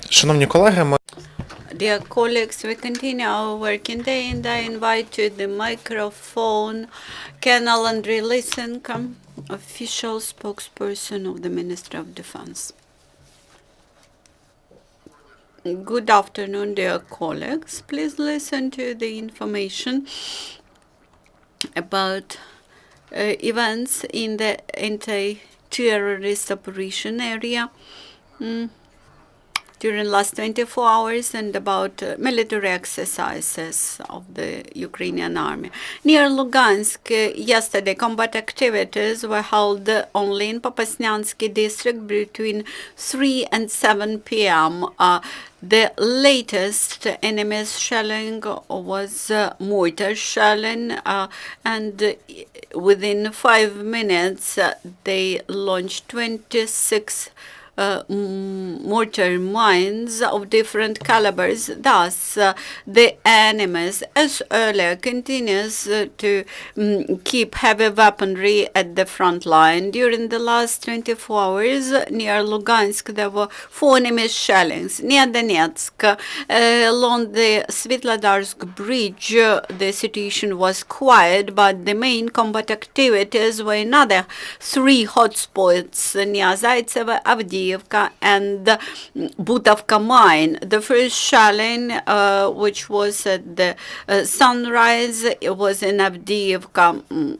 Шановні колеги, Dear colleagues, we continue our working day, and I invite to the microphone Colonel Andriy Lysenko, official spokesperson of the Ministry of Defense. Good afternoon, dear colleagues. Please listen to the information about events in the anti-terrorist operation area during the last 24 hours and about military exercises of the Ukrainian army. Near Lugansk, yesterday, combat activities were held only in Popasnyansky district between 3 and 7 p.m. The latest enemy's shelling was mortar shelling, and within 5 minutes, they launched 26 mortar mines of different calibers. Thus, the enemy, as earlier, continues to keep heavy weaponry at the front line. During the last 24 hours, near Lugansk, there were 4 enemy shellings. Near Donetsk, along the Svetlodarsk bridge, the situation was quiet, but the main combat activities were in other 3 hotspots near Zaitsevo, Avdiivka, and Butovka mine. The first shelling, which was at the sunrise, it was in Avdiivka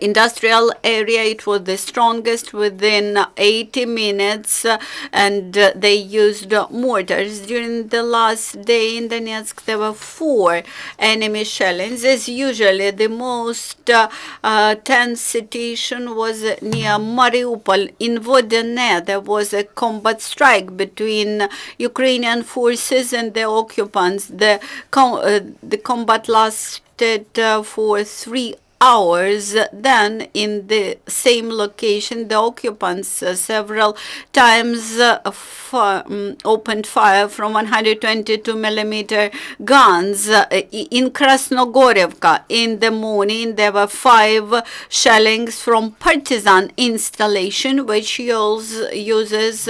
industrial area. It was the strongest within 80 minutes, and they used mortars. During the last day in Donetsk, there were 4 enemy shellings. As usually, the most tense situation was near Mariupol. In Vodene, there was a combat strike between Ukrainian forces and the occupants. The combat lasted for 3 hours. Then in the same location, the occupants several times opened fire from 122 millimeter guns. In Krasnogorivka, in the morning, there were 5 shellings from partisan installation, which uses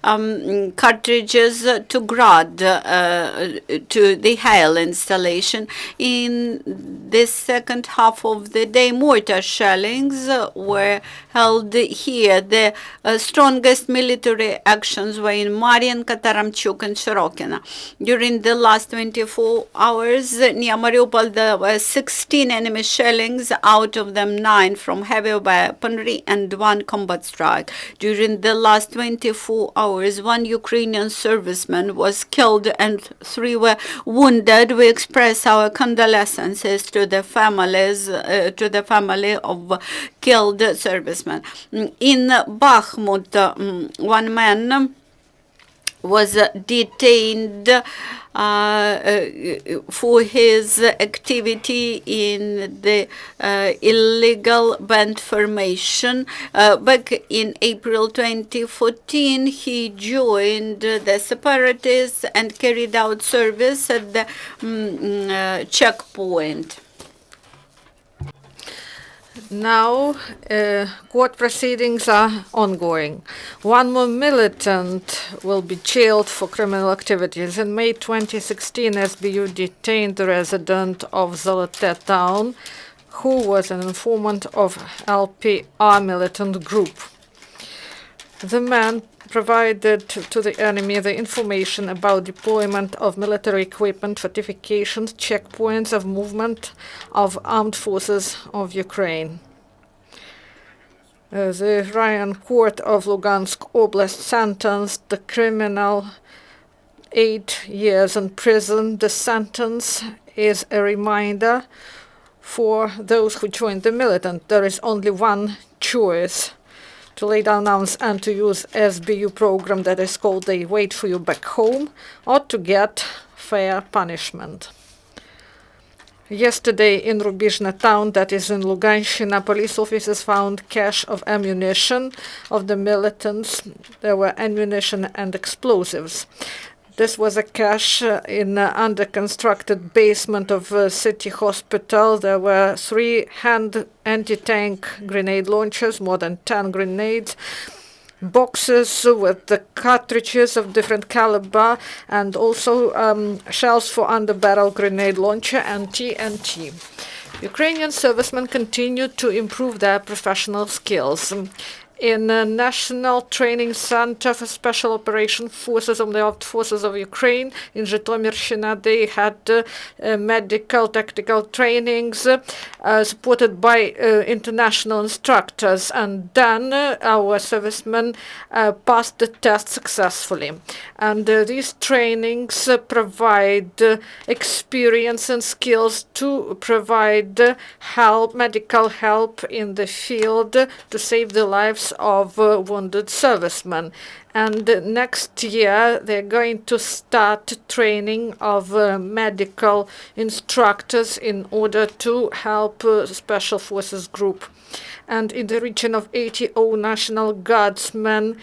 cartridges to Grad, to the Hail installation. In the second half of the day, mortar shellings were held here. The strongest military actions were in Mariinka, Taramchuk, and Shirokina. During the last 24 hours, near Mariupol, there were 16 enemy shellings, out of them 9 from heavy weaponry and 1 combat strike. During the last 24 hours, 1 Ukrainian serviceman was killed and 3 were wounded. We express our condolences to the families, to the family of killed servicemen. In Bakhmut, 1 man was detained for his activity in the illegal band formation. Back in April 2014, he joined the separatists and carried out service at the checkpoint. Now, court proceedings are ongoing. 1 more militant will be jailed for criminal activities. In May 2016, SBU detained the resident of Zolote town, who was an informant of LPR militant group. The man provided to the enemy the information about deployment of military equipment, fortifications, checkpoints of movement of armed forces of Ukraine. The Ryan Court of Lugansk Oblast sentenced the criminal 8 years in prison. The sentence is a reminder for those who joined the militant. There is only one choice: to lay down arms and to use SBU program that is called They Wait For You Back Home, or to get fair punishment. Yesterday in Rubizhne town, that is in Luganshina, police officers found cache of ammunition of the militants. There were ammunition and explosives. This was a cache in under-constructed basement of a city hospital. There were 3 hand anti-tank grenade launchers, more than 10 grenades, boxes with the cartridges of different caliber, and also shells for under-barrel grenade launcher and TNT. Ukrainian servicemen continue to improve their professional skills. In the National Training Center for Special Operation Forces of the Armed Forces of Ukraine in Zhytomyr, they had medical tactical trainings supported by international instructors, and then our servicemen passed the test successfully. And these trainings provide experience and skills to provide help, medical help in the field to save the lives of wounded servicemen. And next year they're going to start training of medical instructors in order to help Special Forces Group. And in the region of 80 National Guardsmen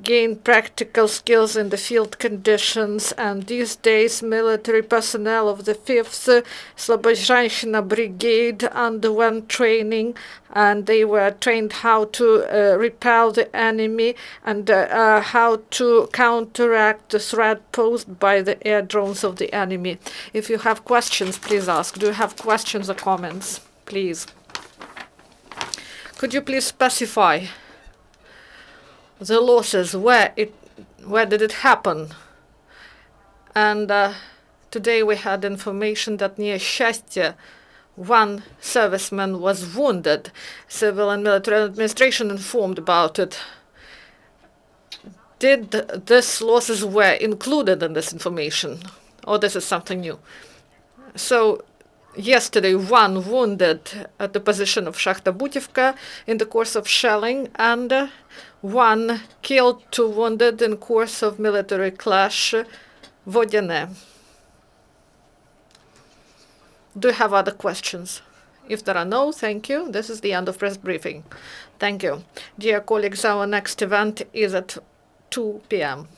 gain practical skills in the field conditions, and these days military personnel of the 5th Slobozhanщina Brigade underwent training, and they were trained how to repel the enemy and how to counteract the threat posed by the air drones of the enemy. If you have questions, please ask. Do you have questions or comments? Please. Could you please specify the losses, where did it happen? And today we had information that near Shastia, one serviceman was wounded. Civil and military administration informed about it. Did these losses were included in this information, or this is something new? So yesterday, one wounded at the position of Shakhta Butivka in the course of shelling, and one killed, 2 wounded in course of military clash, Vodyane. Do you have other questions? If there are no, thank you. This is the end of press briefing. Thank you. Dear colleagues, our next event is at 2 p.m.